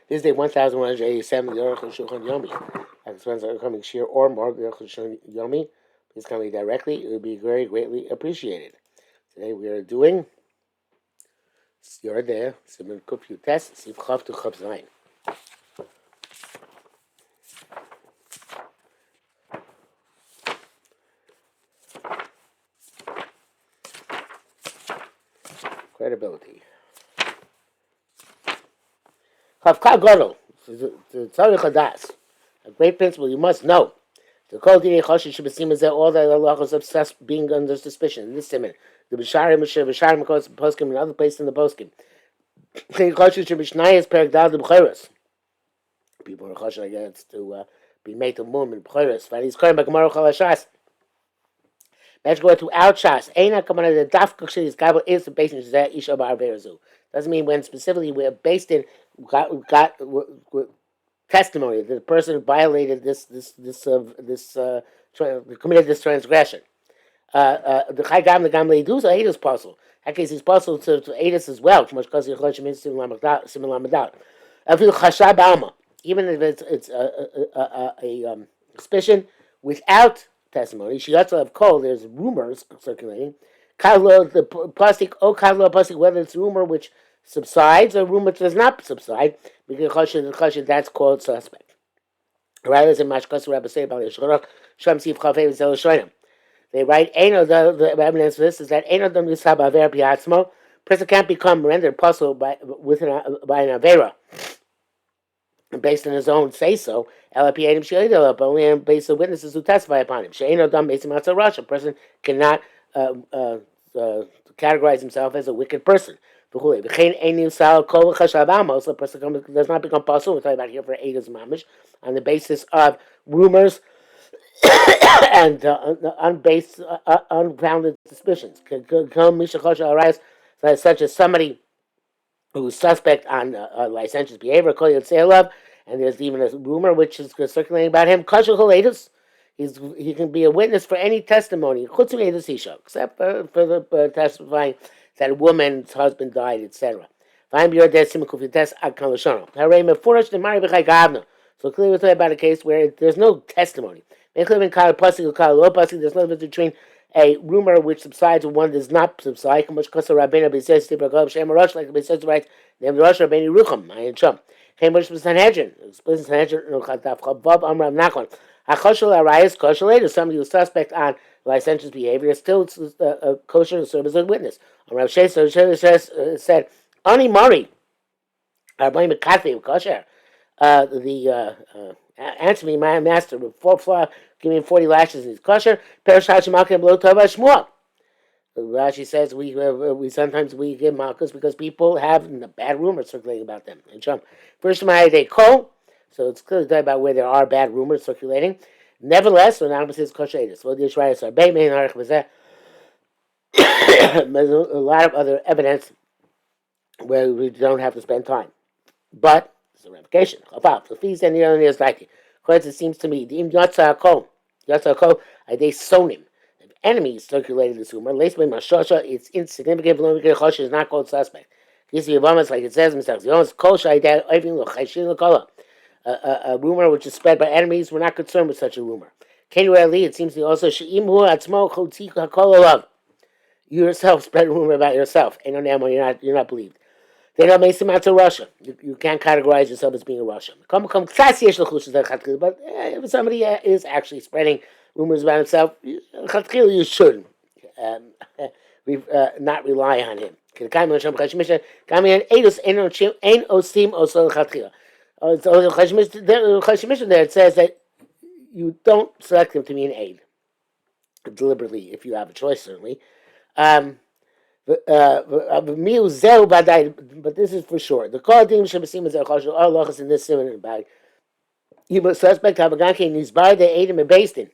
This is day 1187, the Arukh HaShulchan Yomi. And friends are coming share or more, the Arukh HaShulchan Yomi. Please come me directly. It would be very greatly appreciated. Today we are doing You're there, Simon Kufyu Test, Sif Chav to Chav Zayin. Credibility. Chav Ka Gadol, the Tzarech Hadas, a great principle you must know. The Kol Dinei Choshen Shabbasim is that all the halachos obsessed being under suspicion. In this simon, the B'sharim Poskim and other places in the Poskim. Choshen Shabbishnayas Perek Dal the B'chayros. People are choshen against to be made to mum and B'chayros. But he's calling by Gemara Chalashas. Let's go to our Shas. Eina Kamana the Dafka Shis Gabel is the basis that Isha Bar Verazu. Doesn't mean when specifically we're based in got testimony that the person violated committed this transgression. The Chai Gam the Gam Leidus aid is possible. That case, he's possible to aid us as well. Because he means similar lamadot. I feel chashab alma, even if it's a suspicion without testimony. She also have call. There's rumors circulating. Kalo the plastic o kalo plastic, whether it's rumor which subsides or rumor does not subside, because that's called suspect. Rather than Mashkas Rabbi say about Yeshorach, Shem Sif Chafei V'Zel they write, the evidence for this is that Eino Dam Yisab Aver Piatzmo, person can't become rendered possible by an Avera, based on his own say-so, but only based on witnesses who testify upon him. She'eino Dam Beis Matzah Rosh, a person cannot categorize himself as a wicked person. So a person does not become possible. We're talking about here for Eidos Mamish on the basis of rumors and unfounded suspicions. Such as somebody who's suspect on licentious behavior, and there's even a rumor which is circulating about him. He can be a witness for any testimony, except for the testifying that a woman's husband died, etc. So clearly we're talking about a case where there's no testimony. There's no difference between a rumor which subsides and one does not subside. Like the says right, named Rosh Rabbeinu Rucham, Ayin Sham. Somebody who's suspect on licentious behavior is still kosher to serve as a witness. Rav Shesa said, "Ani Mari, Rabbi Mekatli kosher." Answer me, my master, with 4 flaw, give me 40 lashes and he's kosher. Rashi says we sometimes give malchus because people have bad rumors circulating about them. And first they call, so it's clearly talking about where there are bad rumors circulating. Nevertheless, when Albert says kosher, well, the Yisrael are there's a lot of other evidence where we don't have to spend time, but there's a ramification. About the fees and the other is like it seems to me the yatzakol they sonim. Enemies circulated this rumor. It's insignificant. Is not called suspect. Like it says himself. A rumor which is spread by enemies. We're not concerned with such a rumor. It seems to also you yourself spread a rumor about yourself. You're not believed. They don't make him out to Russia. You can't categorize yourself as being a Russian. But if somebody is actually spreading rumors about himself, you should not rely on him. There it says that you don't select him to be an aid deliberately if you have a choice, certainly. But this is for sure. The Kohadim Shabbasim is all lochas in this simon about you must suspect Havaganke Nizbar de Adam and Bastin.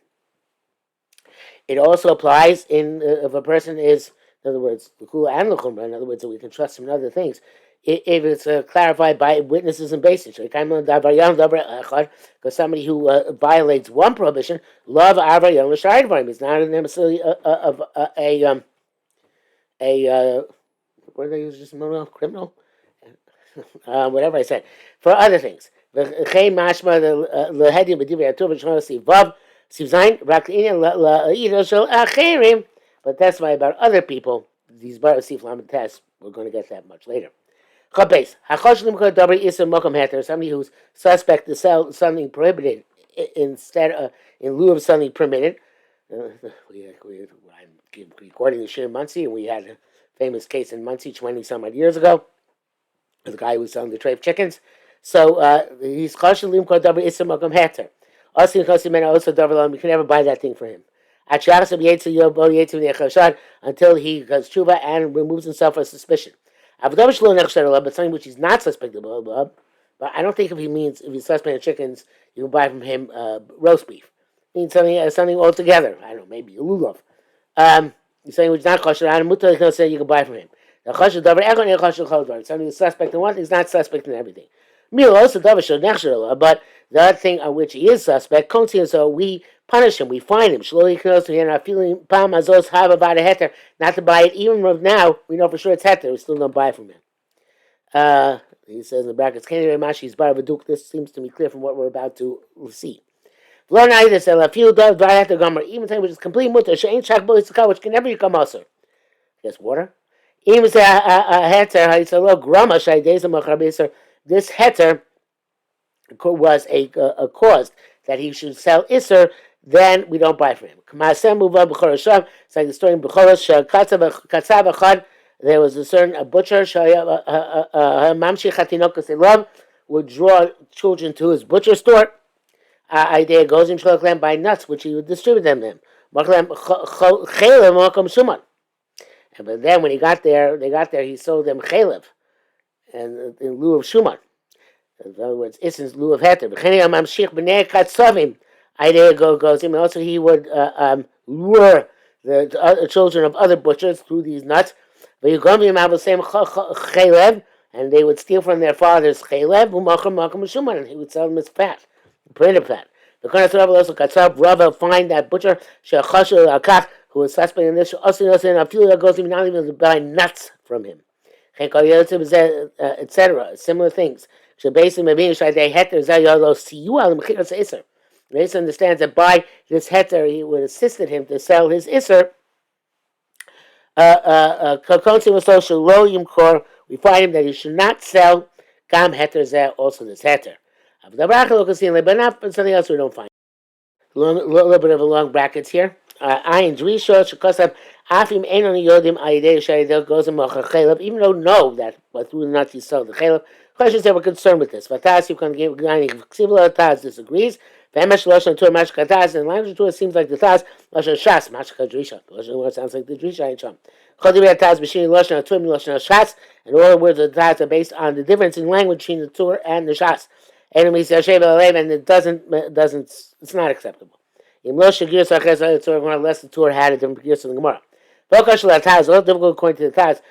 It also applies in if a person is, in other words, the Kula and the Chumrah, in other words, that we can trust him in other things. If it's clarified by witnesses and basis, because somebody who violates one prohibition, love Avayam L'Shayidvarim is not necessarily what do they use this criminal? whatever I said, for other things. V'chein mashma lehedim b'divrei Torah v'shchona siv vav siv zayin rak inyan la'ira shel acherim. But that's why about other people, these bar sif lamed tests, we're going to get that much later. Chabes hachoshelim kol dabri isur mokum heter, somebody who's suspect to sell something prohibited instead in lieu of something permitted. I'm recording the shir in Muncie, and we had a famous case in Muncie 20-some odd years ago. The guy who was selling the tray of chickens. So he's choshelim kol dabri isur mokum heter. Also, you can never buy that thing for him. Until he does tshuva and removes himself from suspicion. But something which he's not suspected of. But I don't think if he's suspecting chickens, you can buy from him roast beef. It means something altogether. I don't know, maybe a lulav. He's saying which is not kosher, and mutar can say you can buy from him. Something is suspect in one thing, he's not suspect in everything. But the other thing on which he is suspect, so we punish him, we fine him. Not to buy it, even if now we know for sure it's heter, we still don't buy from him. He says in the brackets, this seems to be clear from what we're about to see. Even thing which is complete mutter, which can never become usher. Guess water. Even say this heter was a cause that he should sell iser, then we don't buy from him. It's like the story in Bechorah. There was a certain butcher would draw children to his butcher store. Idea goes in Shalom buy nuts, which he would distribute them to them. But then when he got there, he sold them chalev, and in lieu of shuman. In other words, it's in lieu of heter. Idea goes in. Also, he would lure the children of other butchers through these nuts. But you come to him have the same chalev, and they would steal from their father's chalev, and he would sell them as fat, printed fat. The Kohen Rav also Rava find that butcher who was suspect in this. Also, goes even not even to buy nuts from him, etc. Similar things. Based understands that by this heter he would assisted him to sell his iser. We find him that he should not sell gam heter also this heter. But not something else we don't find. A little bit of a long brackets here. Even though know that but through the nuts he sold the chalev. Questions that we're concerned with this. Vatas you can give Taz disagrees. And language to it seems like the Taz Lashon Shas Mashka Drisha. Lashon sounds like the Drisha Chum. And all the words of the Taz are based on the difference in language between the Torah and the Shas. And it doesn't. It's not acceptable. Unless the Torah had a different gears in the Gemara. It's difficult according to the Taz.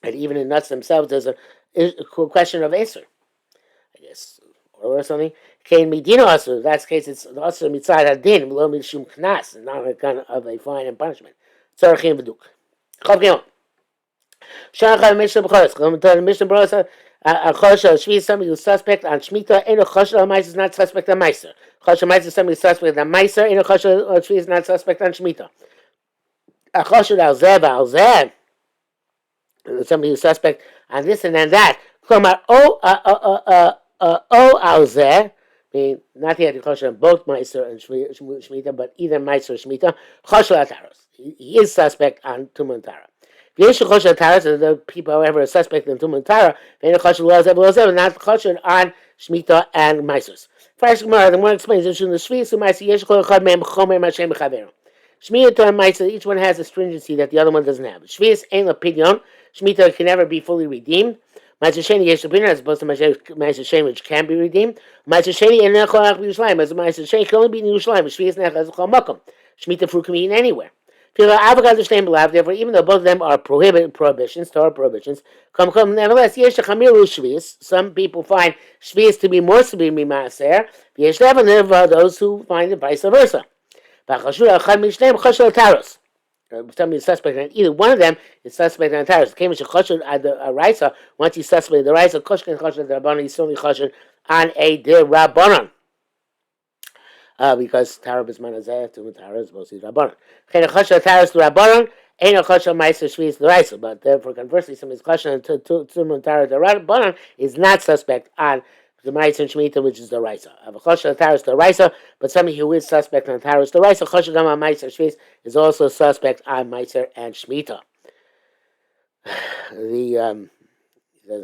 And even in nuts themselves, there's a question of Aser, I guess, or something. Kain Medina also, in that case, it's also Mitzad Hadin, below Mishum Knas, and not a kind of a fine and punishment. Tzarachim V'duk. Chav Gimel. Shanachav Mishnah B'choros. The Mishnah B'choros, Chosha, Shvi is somebody who's suspect on Shemitah, and a Chosha Al-Maiser is not suspect on Meiser. Chosha Meiser is somebody who's suspect on Meiser, and a Chosha Shvi is not suspect on Shemitah. A Chosha Al-Zeh, somebody who's suspect on this and then that. Klomar Al-Zeh, meaning not the Chosha on both Meiser and Shemitah, but either Meiser or Shemitah. Chosha Al-Taros. He is suspect on Tumah and Tara. The people, however, are suspect in Tumah and Tara, not Chosha on Shemitah and Meisers. First, the more explains in the Shvi, so Meiser Yesh Chol Echad Mehem Chomer Mashem B'Chaverim. Shemitah and Meiser, each one has a stringency that the other one doesn't have. Shvi is Ein L'Pidyon. Shemitah can never be fully redeemed. Meiser Sheni Yesh L'Pidyon, as opposed to Meiser Sheni, which can be redeemed. Meiser Sheni and Nechol Yerushalayim, as Meiser Sheni can only be in Yerushalayim. Shvi is Nechol Chol Makom. Shemitah fruit can be eaten anywhere. Therefore, even though both of them are prohibitions, Torah prohibitions, nevertheless, some people find shvius to be more severe than maaser. There are those who find it vice versa. somebody is suspect on either one of them is suspect on Taurus. Came to Choshen at the Raisa. Once he's suspect the Raisa, Koshkin Choshen the Rabbanon, he's certainly Choshen on a de Rabbanon. Because Tara is Manazeh, to Tara is mostly Rabbanon. Chen Choshen Taurus to Rabbanon, ain't a Choshen Meiser Shvius the Raisa. But therefore, conversely, somebody's Choshen to Tara the Rabbanon is not suspect on the Meiser and Shemitah, which is the Raisa. Of a Choshen Taurus the Raisa, but somebody who is suspect on Taurus the Raisa, Choshen Gam on Meiser Shvius is also suspect on Meiser and Shemitah. The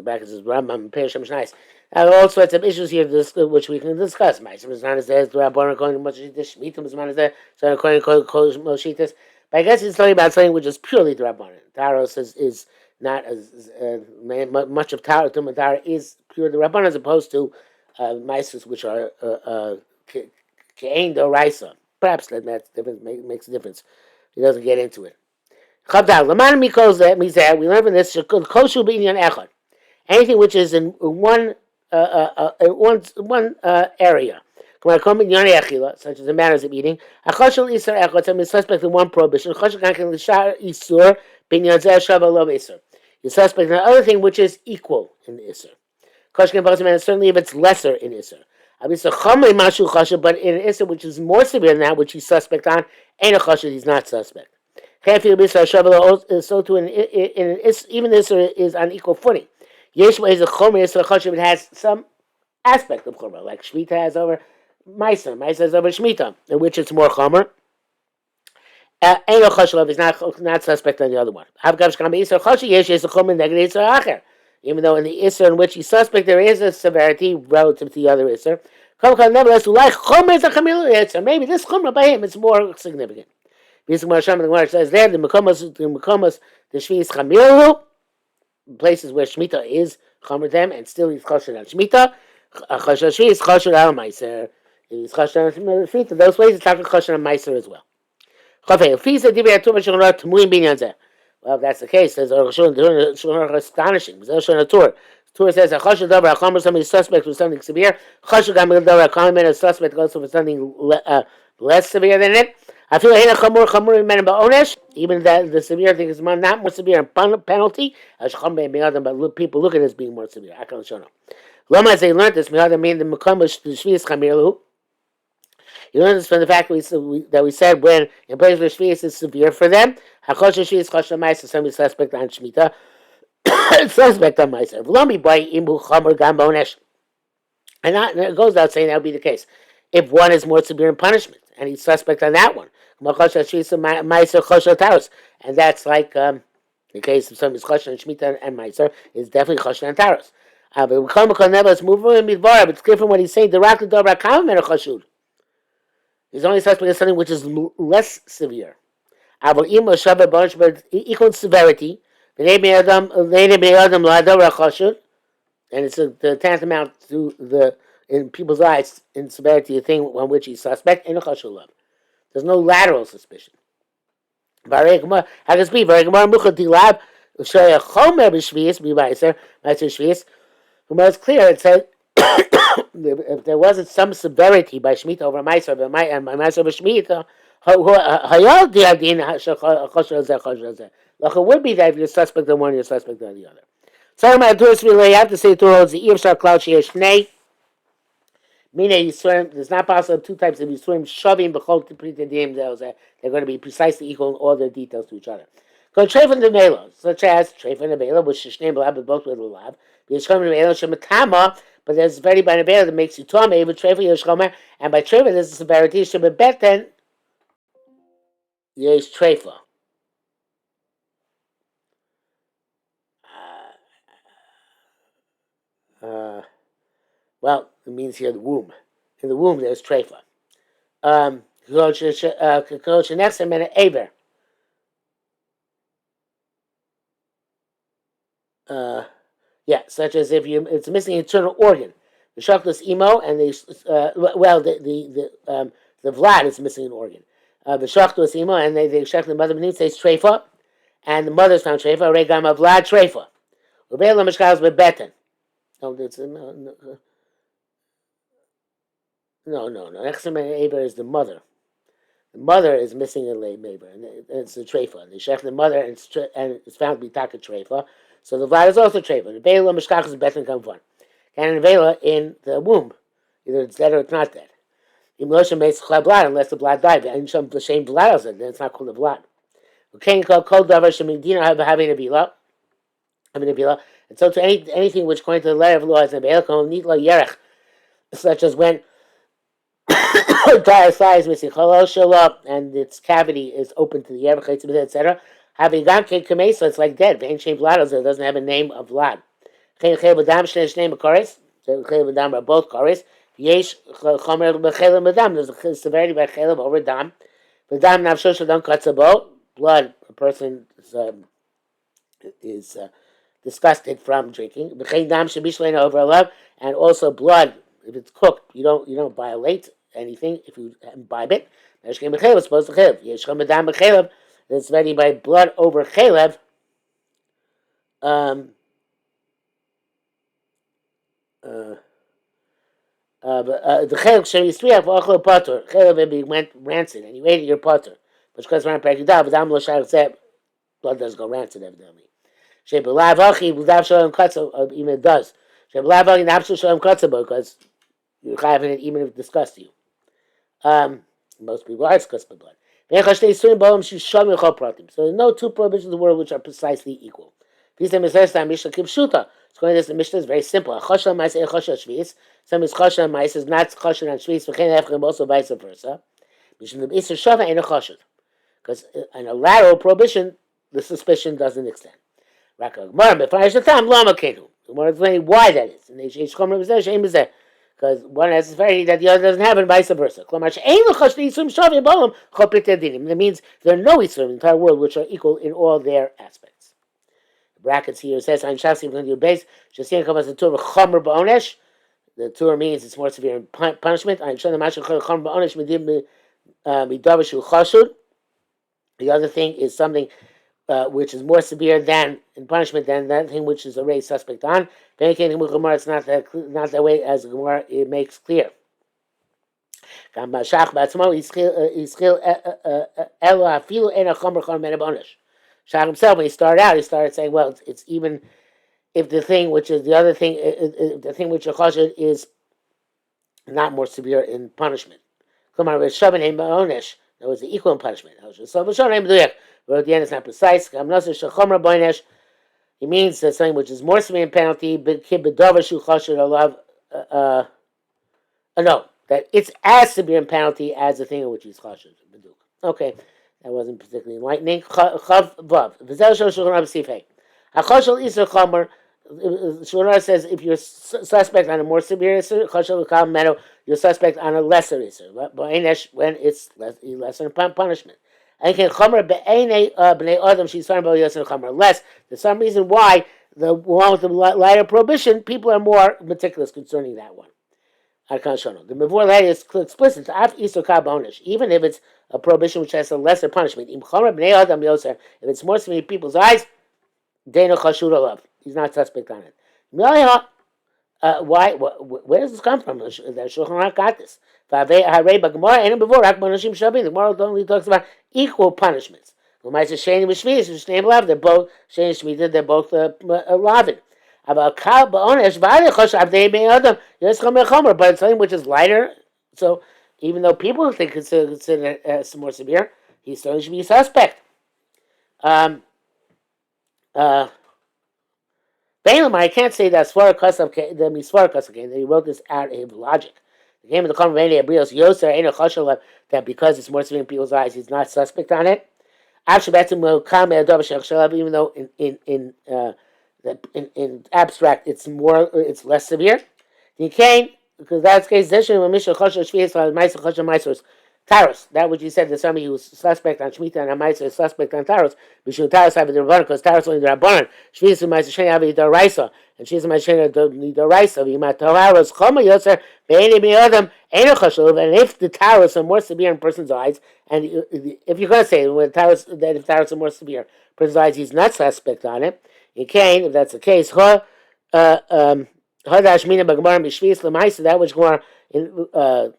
brackets is Rambam Perisham Shnais. All sorts of issues here which we can discuss. Meiser is not as there as the Rabbanon according to Moshitas. Shemitah is not as there, so according to Moshitas. But I guess it's talking about something which is purely the Rabbanon. Taros is not as much of Tara to Matara is pure the Rabbanon as opposed to Meisers which are Ke'ein Doraisa. Perhaps that makes a difference. He doesn't get into it. Chavdal, Laman Mikoz Mizeh, we learn from this, Koshu B'inyan Echad. Anything which is in one area. Such as the matters of eating. Achashul Isar Echad, some is suspect in one prohibition. Chashul Kankan Lishar Isur, B'inyan Zeh Shava Lov Isur. You're suspect in another thing which is equal in the Isur. Koshkin Pasim, certainly if it's lesser in Isur. But in an Isur which is more severe than that, which he's suspect on, ain't a Chashul, he's not suspect. So too, even this is on equal footing. Yesh is a chomer, so chashuv, it has some aspect of chomer, like Shemitah has over Meiser has over Shemitah, in which it's more chomer. Ain't no chashuv is not suspect on the other one. Even though in the Isser in which he's suspect, there is a severity relative to the other Isser. Nevertheless, maybe this chomer by him is more significant. The Gemara says there, the Mekomos, the Shvi is Chamilu, places where Shemitah is Chomer them, and still he's Choshen on Shemitah. Shvi is Choshen al Meiser. He's Choshen on Shemitah. Those places it's talking Choshen on Meiser as well. Well, if that's the case, says Arukh HaShulchan, astonishing. Torah says a Choshen Davar HaChomer, somebody suspect for something severe. Choshen Gamil Davar HaChomer, a suspect also for something less severe than it. I feel even that the severe thing is not more severe in penalty, but people look at it as being more severe. I can't show them. Lama, they learned this, mean the Mekamash, the Shvius Chamilu. You learn this from the fact that we said when in places where Shvius is severe for them, Hakosh Shvius Chosh Ma'aser, somebody suspect on Shemitah, suspect on Ma'aser. V'lomi by Imbu Chomer Gam Bonesh. And it goes without saying that would be the case. If one is more severe in punishment, and he's suspect on that one. And that's like the case of somebody's Choshen and Shemitah and Meiser is definitely Choshen and Taros. But it's clear from what he's saying. He's only suspect in something which is less severe. But equal in severity. And it's the tantamount to the in people's eyes in severity a thing on which he's suspect. There's no lateral suspicion. How can it be? It's clear. It said if there wasn't some severity by Shemitah over Meiser and Meiser over Shemitah, it would be that if you're suspect on one, you're suspect on the other. So you have to say two holds the Yivshar Cloud Shnei. Meaning it's not possible two types of Yisurim shoving b'chol t'pritadim. They're going to be precisely equal in all their details to each other. Because treifin demelo, such as treifin demelo, which shneim b'lav, but both with lulav. Yishchom demelo shematama, but there's very by nebelo that makes you tamei. But treifin yishchomer, and by treifin there's a severity shebebeten yesh treifa. Well, it means here the womb. In the womb, there's treifa. Yeah, such as if it's missing an internal organ. The shaklas emo and the vlad is missing an organ. The shaklas emo and the shaklas the mother beneath says treifa, and the mother's found treifa. Regama vlad treifa. Ubela mishkalas bebeten. No, no. Nexem and Eber is the mother. The mother is missing a labor, and it's a treifa. And they shech the mother, and it's found to be taka treifa. So the vlad is also treifa. The vela mishkach is better than kamvan. And vela in the womb, either it's dead or it's not dead. Imlosha makes blood unless the blood died. And some the same blood, then it's not called the blood. Okay, called davar shemidina having a bila. And so to anything which, according to the letter of law, is a be'elkom nitla yerech, such as when entire size missing chalal shalom and its cavity is open to the yerech, etc. Having gamke kamesa, it's like dead. Vein shem vlados, it doesn't have a name of vlad. Chen chel b'dam shnesh name of koris. Chel b'dam are both koris. Yesh chomer b'chel b'dam. There's a severity by chel over dam. B'dam nafsho shadam katzabo. Blood. A person is disgusted from drinking. Over love, and also blood. If it's cooked, you don't violate anything if you imbibe it. It's ready by blood over chalev. The chalev shemistriach v'achol patur. Chalev went rancid, and you ate it, your patur. But because we're not practical, but blood does go rancid evidently. Even it does. Because you're having it even if it disgusts you. Most people are disgusted by blood. So there's no two prohibitions in the world which are precisely equal. It's going to this, the Mishnah is very simple. Some is choshen and mais is not choshen and shvis, also vice versa. Because in a lateral prohibition, the suspicion doesn't extend. Gemara explaining why that is. Because one has a severity that the other doesn't have, and vice versa. That means there are no isurim in the entire world which are equal in all their aspects. The brackets here says, the Torah means it's more severe in punishment. The other thing is something which is more severe than in punishment than that thing which is a raised suspect on. It's not that way as the Gemara it makes clear. Shach himself, when he started out, he started saying, well, it's even if the thing which is the other thing, the thing which is not more severe in punishment. That was the equal in punishment. But at the end, it's not precise. He means that something which is more severe in penalty. No, that it's as severe in penalty as the thing in which he's chashuv. Okay, that wasn't particularly enlightening. Shulchan says if you're suspect on a more severe issur, you're suspect on a lesser issur. When it's lesser punishment. Less. There's some reason why the one with the lighter prohibition, people are more meticulous concerning that one. The Mavur later is explicit. Even if it's a prohibition which has a lesser punishment, if it's more severe in people's eyes, he's not suspect on it. Why? Where does this come from? The Shulchan Aruch got this. The Gemara only talks about equal punishments. They're both they're both lavin. But it's something which is lighter. So even though people think consider it more severe, he still should be a suspect. I can't say that the Misvarakas again. He wrote this out of logic. The game of the conversation that because it's more severe in people's eyes, he's not suspect on it. Even though in abstract it's less severe. You can't, because that's the case. Taros, that which you said that somebody who's suspect on Shemitah and Amaisa is suspect on Taros, Bishul Taros have the Rabbanon, because Taros only the Rabbanon. Shvis and Maisa Sheni have the Raisa, and Shvis and Maisa Sheni the Raisa. V'ima Taros Choma Yoser Be'eni Me'adam Eino Chashuv. And if the Taros are more severe in a person's eyes, and if you're going to say that if Taros are more severe in a person's eyes, he's not suspect on it. You can, if that's the case, that which Gemara First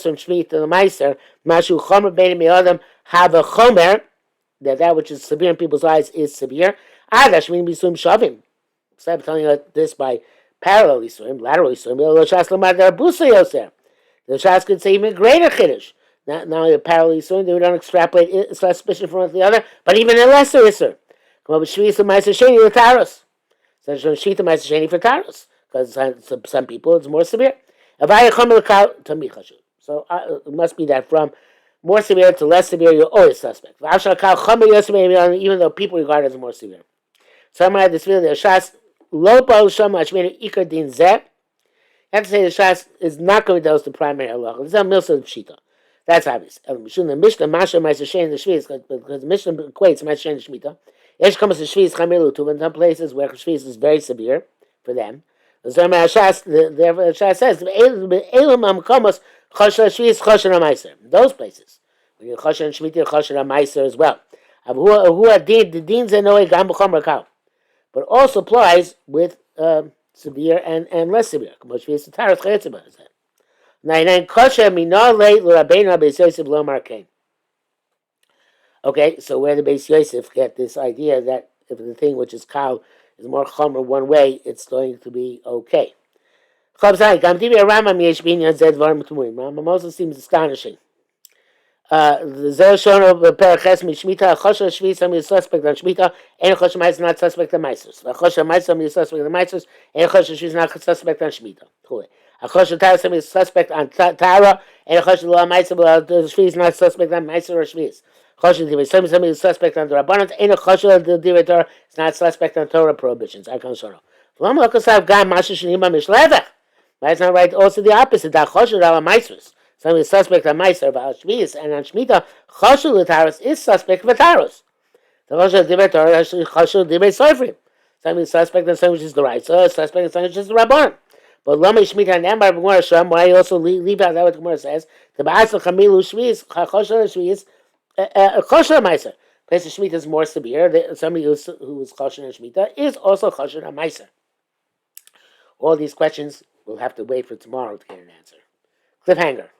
from Shmita to the Meiser, Mashu Chomer Bein Me'adam have a Chomer, that which is severe in people's eyes is severe. Adash mean Bisum Shavim. Instead of telling us this by parallel Yisurim, lateral Yisurim, Lo Shas Lamad Busa Yoser. The Shas could say even greater Chiddush. Not only a parallel Yisurim, they don't extrapolate it's less suspicion from one to the other, but even a lesser Yisur. Come up with Shvisa Meiser Sheni L'Taros. So Shvita Meiser Sheni for Taros. Because some people it's more severe. So it must be that from more severe to less severe, you're always suspect. Even though people regard it as more severe. Summarize this video. The Shas Lopo Shama Ashmina Ikar Din Zeh. You have to say the Shas is not going to tell us the primary halacha. This is a milsa pshita. That's obvious. The Mishnah Masha Ma'aser Shein the Shvius because the Mishnah equates Ma'aser Shein the Shmita. Yesh comes to Shvius Chamilu to in some places where Shvius is very severe for them. The Shas says those places when you're Choshen Shmita, you're Choshen Ma'aser as well. But also applies with severe and less severe. Okay, so where the Beis Yosef get this idea that if the thing which is kal is more chomer one way, it's going to be okay. Rambam also seems astonishing. The Zel of Periches Mishmita, Chosha Shvi, some is suspect on Shmita, and Chosha Maiz not suspect on Meisers. Chosha Maiz, some is suspect on Meisers, and Chosha Shvi is not suspect on Shmita. Chosha Tara, some is suspect on Tara, and Chosha Loa Maizer, Shvi is not suspect on Meiser or Shvi's. Chosha Divi, some is suspect on the Rabbanat, and Chosha Divi Torah is not suspect on Torah prohibitions. I can't show no. V'lam Lokasav Gam Masha Shnima Mishlevach. But it's not right. Also the opposite. That Chosha Rala Meisers. Some is suspect on Meiser, but on Shvius and on Shmita, Choshu L'Taros is suspect for Taros. The Choshu Divrei Torah, Choshu Divrei Soifrim. Some is suspect on something which is the right, so suspect on something which is the Rabban. But Lama Shmita and Ambar Gemara Sham, why you also leave out that what the Gemara says? The Ba'asel Chamilu Shvius, Choshu Shvius, Choshu Meiser. Place of Shmita is more severe. Somebody who is Choshu and Shmita is also Choshu and Meiser. All these questions we'll have to wait for tomorrow to get an answer. Cliffhanger.